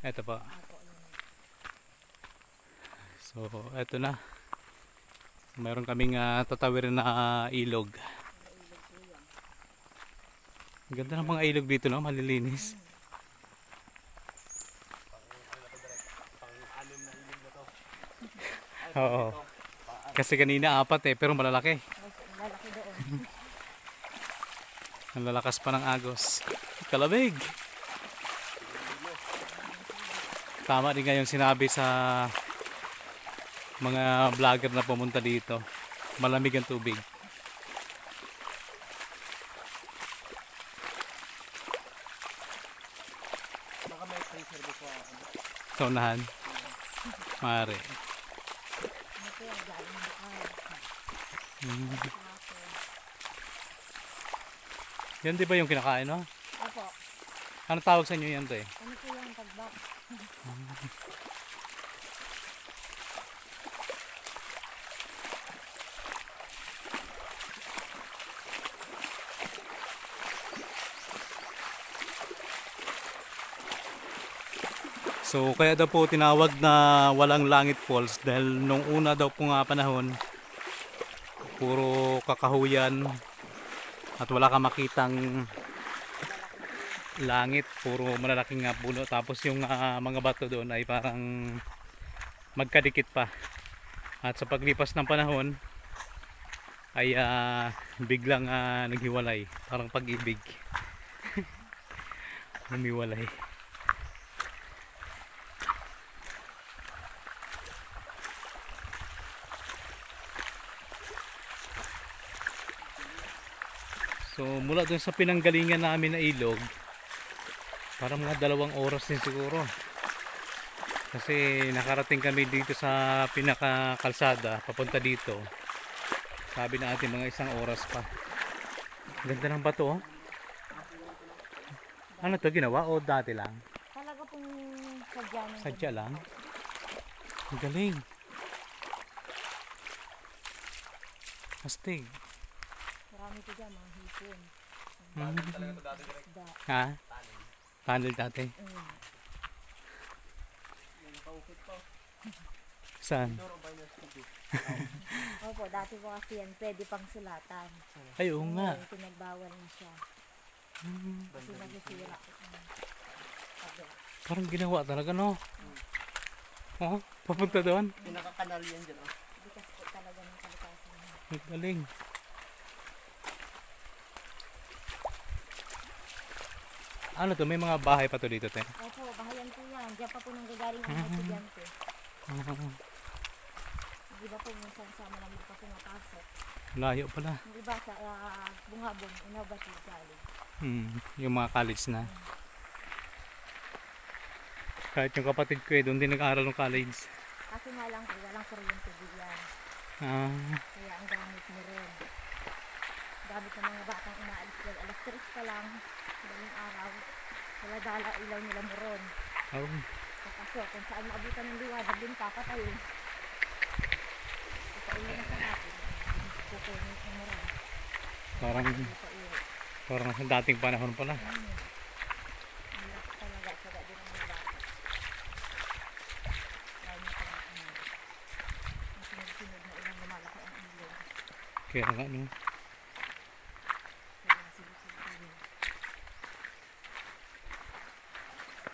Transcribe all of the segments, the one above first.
Ito po. Ako, yun. So, ito na. Meron kaming tatawirin na ilog. Nailog po yan. Ang ganda ng mga ilog dito, no? Malilinis. Oo. Kasi kanina apat pero malalaki. Mas lalaki doon. Ang lalakas pa ng agos. Kalamig. Tama din nga yung sinabi sa mga vlogger na pumunta dito. Malamig ang tubig. Baka may free service sa Sa unahan. Maaari. Ano po yan? Galing bukal. Mm. Ako. Yan di ba yung kinakain, no? Opo. Ano tawag sa inyo yan, to eh? Ano po yung tagbak? So kaya daw po tinawag na walang langit falls dahil nung una daw po nga panahon puro kakahuyan at wala kang makitang langit, puro malalaking puno, tapos yung mga bato doon ay parang magkadikit pa at sa paglipas ng panahon ay biglang naghiwalay, parang pag-ibig. Humiwalay. So mula dun sa pinanggalingan namin na ilog, parang mga 2 oras din siguro. Kasi nakarating kami dito sa pinakakalsada, papunta dito. Sabi natin mga 1 oras pa. Ganda ng bato, oh. Ano to, ginawa o dati lang? Talaga pong sadya ng Sadya lang. Ang galing. Astig. Marami po dyan, mga hipon. Isda. Ha? Tunnel dati. Saan? Opo, dati po kasi yan, pwede pang sulatan. Ay, oo nga. Ngayon, pinagbawal na siya. Kasi nasisira. Sabi, Parang ginawa talaga, no? Oh, papunta doon. pinakakanal yan dyan. Oh. bigas po talaga ng kalikasan niya. Ang galing. Ano to? May mga bahay pa to dito, te? Opo, bahayan po yan. Diyan pa po nang gagaling ang mga estudyante. Hindi ba po minsan sama namin pa pumapasok. Layo pala. Hindi ba sa Bungabong, Innovative College. Yung mga college na. Kahit yung kapatid ko doon din nag-aaral ng college. Kasi nga lang po, walang kuryente bigyan. Ah, Kaya ang gamit mo rin. Gamit ng mga batang umaalis dyan. Alas 3 pa lang, daling araw. Wala dala ilaw nila mo ron. oh, Kaso kung saan maabutan ng liwanag, din papatayin. Ipauwi na sa atin. Kukunin ko mo ron. parang, Ipauwi. parang sa dating panahon pala. Ang laki talaga. Saga din ang mga bata. Lalo na pag ang sunod-sunod na ilang lumalaki ang ilog. Kaya nga, no? Kaya sige-sige.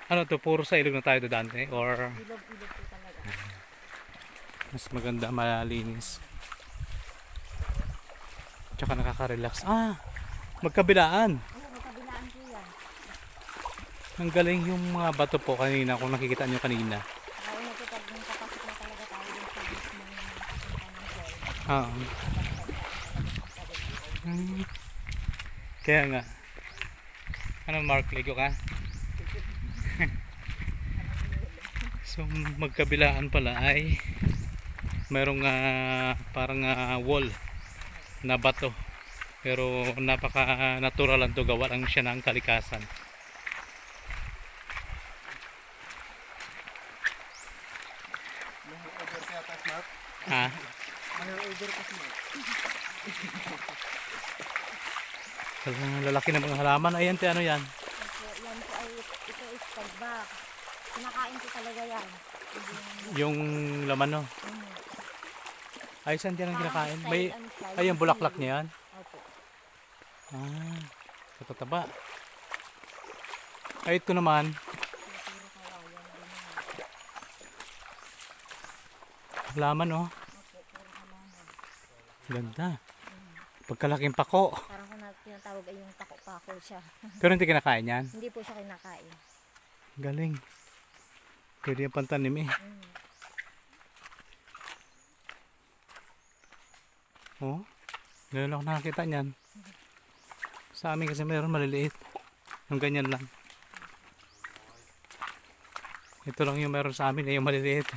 Ano to? Puro sa ilog na tayo dadaan, eh? Or Ilog-ilog po talaga. mas maganda, malinis. Tsaka nakaka-relax. Ah! Magkabilaan. Oo, may kabilaan po yan. Ang galing yung mga bato po kanina, kung nakikita nyo kanina. Lalo na po pag nung papasok na talaga tayo dun sa mismo ng papunta ng Paul. Ah. Kaya nga. Ano, Mark, ligo ka? So, magkabilaan pala ay mayroong parang wall na bato. Pero napaka natural lang to, gawa lang siya ng kalikasan. Over kaya taas, Mark. Ha? Over kasi, Mark. Talagang lalaki ng mga halaman. Ayan, te, ano yan? So, yan po ay, ito is tagbak. Kinakain ko talaga yan. Hindi naman. Yung laman no. Mm. Ay, saan yan ang Parang kinakain? style, May, ano siya, ay, yung bulaklak sili. niya yan. Opo. Ah, katataba. Ay, ito naman. Puro kawayan. Laman oh. Opo, puro halaman. Ganda. Pagkalaking pako. Parang kung tinatawag ay yung tako-pako siya. Pero hindi kinakain yan. Hindi po siya kinakain. Galing. Pwede yung pantanim eh. Mm. Oh, ngayon ako nakakita niyan. Sa amin kasi mayroon maliliit. Yung ganyan lang. Ito lang yung meron sa amin eh, yung maliliit.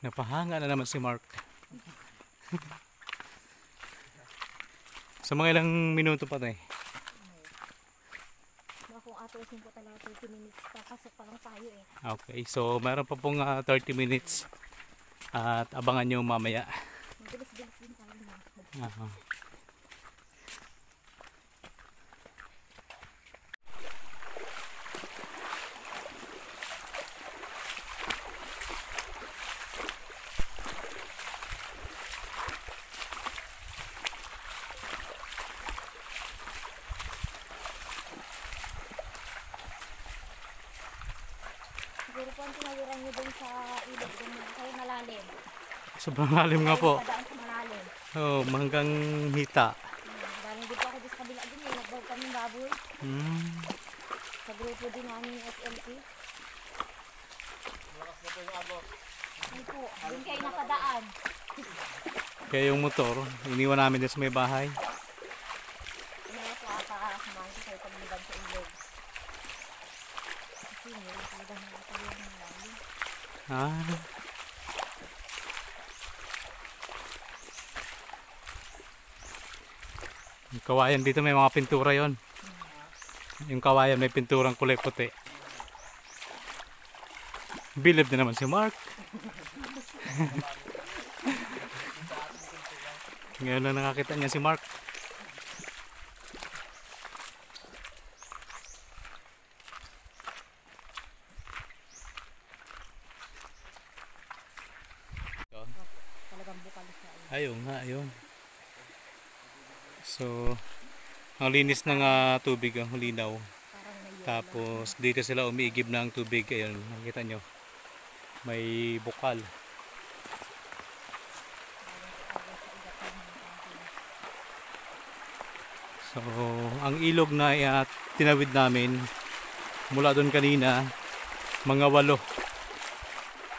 Napahanga na naman si Mark. Sa mga ilang minuto pa tayo. Kung atusin ko talaga 30 minutes, papasok pa lang tayo eh. Okay, so meron pa pong 30 minutes. At abangan nyo mamaya. Bilis-bilis din tayo na. Aha. Siguro po ang tinawiran nyo dun sa ilog dun kayo malalim. Sobrang lalim nga po. Padaan sa malalim. Oh, hanggang hita. Galing din po ako dun sa kabila dun eh. Nagbawag kami ng baboy. Sa grupo din namin yung SLP. Malakas na po yung agos. Ay po, dun kayo napadaan. Kaya yung motor, iniwan namin din sa may bahay. Ano po ata kumain ko kayo pagliban sa ilog. Kasi meron talaga nakatawiran ng malalim. Ah. Yung kawayan dito may mga pintura yon. Yung kawayan may pinturang kulay puti. Bilib na naman si Mark. Ngayon lang nakakita niya si Mark. Talagang bukalis na ilog. Ayun nga, ayun. So, ang linis ng tubig, ang linaw. Parang may yelo. Tapos dito sila umiigib ng tubig. Ayun, nakita nyo. May bukal. So, ang ilog na tinawid namin mula doon kanina, mga 8.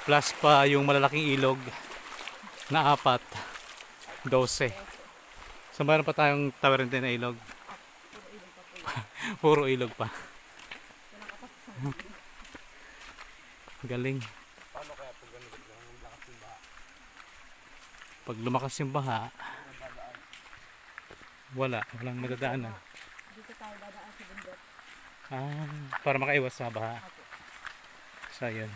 Plus pa yung malalaking ilog na 4. 12. So, mayroon pa tayong tawid na ilog. Puro ilog pa. Galing. Paano kaya pag ganun ang lakas yung baha? Pag lumakas yung baha, walang madadaanan. Dito tayo dadaan sa bundok. Para makaiwas sa baha. So, yun.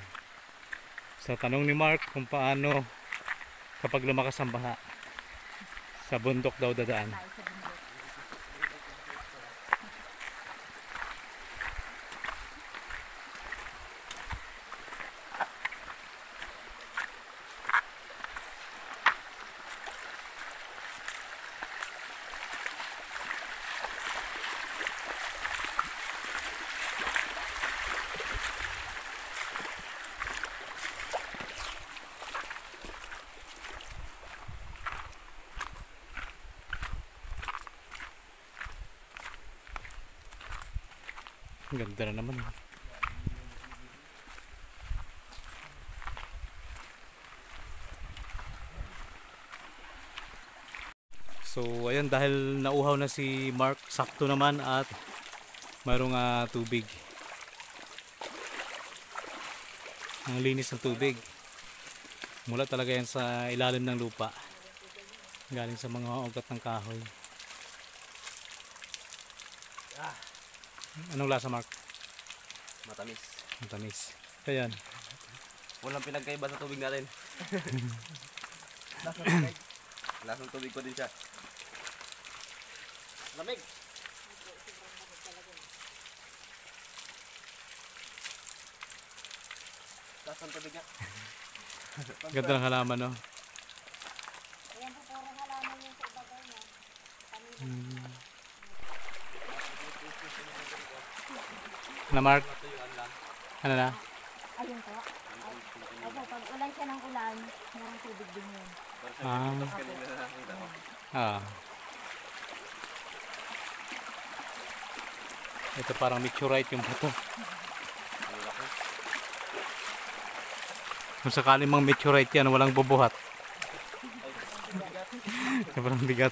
So, tanong ni Mark kung paano kapag lumakas ang baha. Sa bundok daw dadaan. Tayo sa bundok. Ang ganda na naman. So ayan, dahil nauhaw na si Mark, sakto naman at mayroong tubig. Ang linis ng tubig. Mula talaga yan sa ilalim ng lupa. Galing sa mga ugat ng kahoy. Anong lasa, Mark? Matamis. Matamis. Ayan. Walang pinagkaiba sa tubig natin. Lasang tubig. Lasang tubig ko din siya. Lamig. Taas ang tubig nga. Ganda ng halaman, no? Ayan po, puro halaman yung sa ibabaw niya. Na Mark? Matuyuan lang. Ano na? Ayun po. Opo, pag ulan siya ng ulan, merong tubig din yun. Ah. Kanina na nakita ko. Ah. Ito parang meteorite yung bato. Ang laki. Kung sakaling mang meteorite yan, walang bubuhat. Sobrang bigat.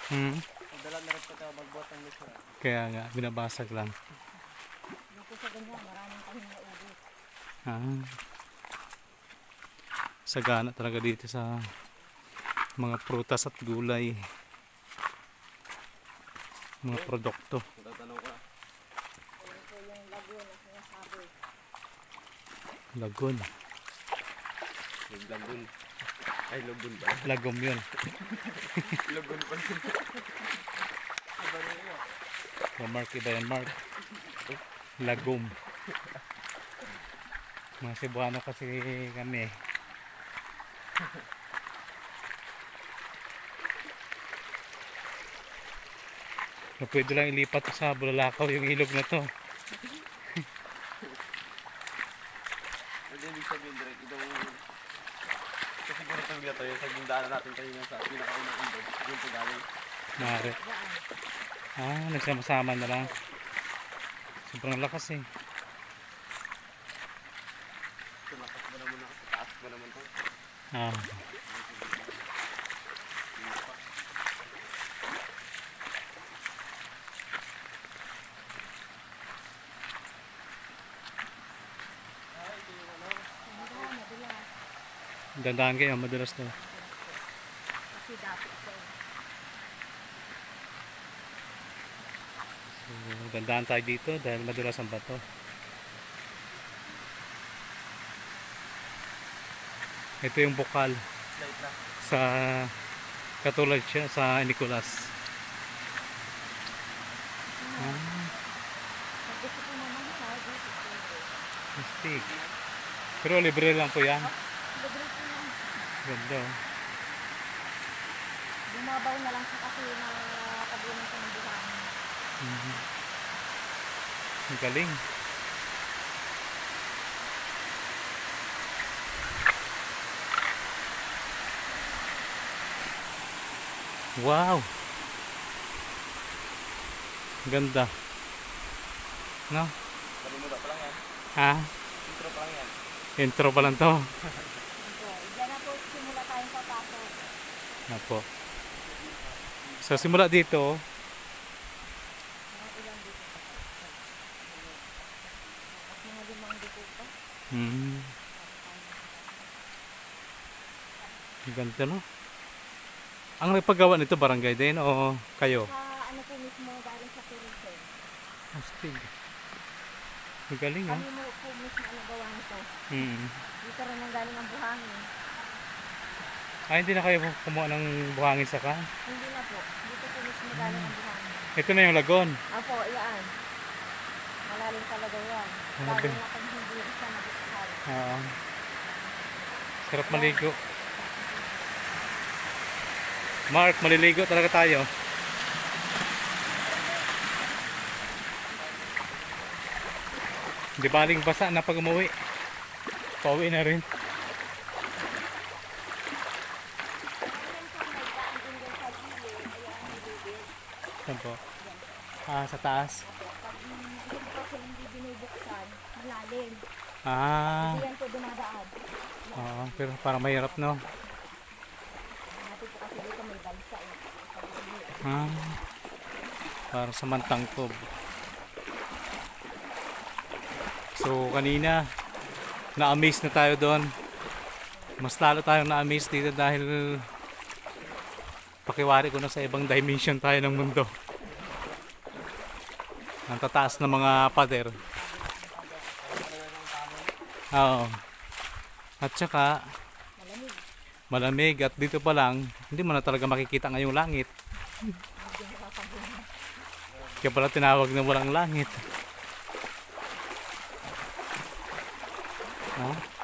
Hmm. Magdala na rin pagka magbuhat ng mismo. Kaya nga, binabasag lang. Dito sa ganyan, maraming kahing naubos. Ah. Sagana talaga dito sa mga prutas at gulay. Mga produkto. Magtatanong ko na. Ayun po yung lagoon na sinasabi. Lagun. Lagun. Ay, lagun ba? Lagom yun. Lagun pa rin. Iba rin yun. So Mark, iba yan Mark. Lagom. Mga Cebuano kasi kami. So, pwede lang ilipat sa Bulalakaw yung ilog na to. Hindi ibig sabihin direct. Itong... Kasi siguro tubig na to yung sa gindaanan natin kanina sa pinakaunang ilog. Yung po galing. Maaari. Ah, nagsama-sama na lang. Sobrang lakas eh. Tumakas ba naman ako? Taas ba naman to? Ah. Dandaan kayo, madalas to. Kasi dati ito. So, dandaan tayo dito dahil madulas ang bato. Ito yung bukal Slide na. sa katulad siya sa Nicolas. Pag gusto ko naman siya, dito pwede. Astig. Pero libre lang po yan. Libre ko lang. Ganda. Oh. Bumabaw na lang siya kasi na tabunan siya ng buhangin. Ang galing. Wow. Ganda. No? Kalimutan pa lang yan. Ha? Intro pa lang yan. Intro pa lang to. Ito, diyan na po simula tayong papasok. Na po. So simula dito, Mga ilang dito. At mga 5 dito pa. ganda no. Ang nagpagawa nito barangay din o kayo? Sa ano po mismo galing sa tourism. Astig. Ang galing Kami ah. mo po mismo ang nagawa nito. Mm. Dito rin ang galing ang buhangin. Ay, hindi na kayo kumuha ng buhangin sa kan? Hindi na po. Dito po mismo galing ang buhangin. Ito na yung lagon. Apo, iyan. Malalim talaga yan. Grabe. Lalo na kung hindi siya nabuksan. Oo. Sarap maligo. Mark, maliligo talaga tayo. Di baling basa na pag umuwi. Pauwi na rin. Saan po? Ah, sa taas. Pag hindi po kasi hindi binubuksan, malalim. Ah, Hindi yan po dumadaan. oo, pero parang mahirap no. Natin po kasi dito may balsa eh. Pag hindi, Ah, parang sa Mantangkob. So kanina na-amaze na tayo doon. Mas lalo tayong na-amaze dito dahil pakiwari ko na sa ibang dimension tayo ng mundo. Ang tataas ng mga pader. Oo. At saka malamig at dito pa lang hindi mo na talaga makikita ngayong langit. Kaya pala tinawag na walang langit. Ha?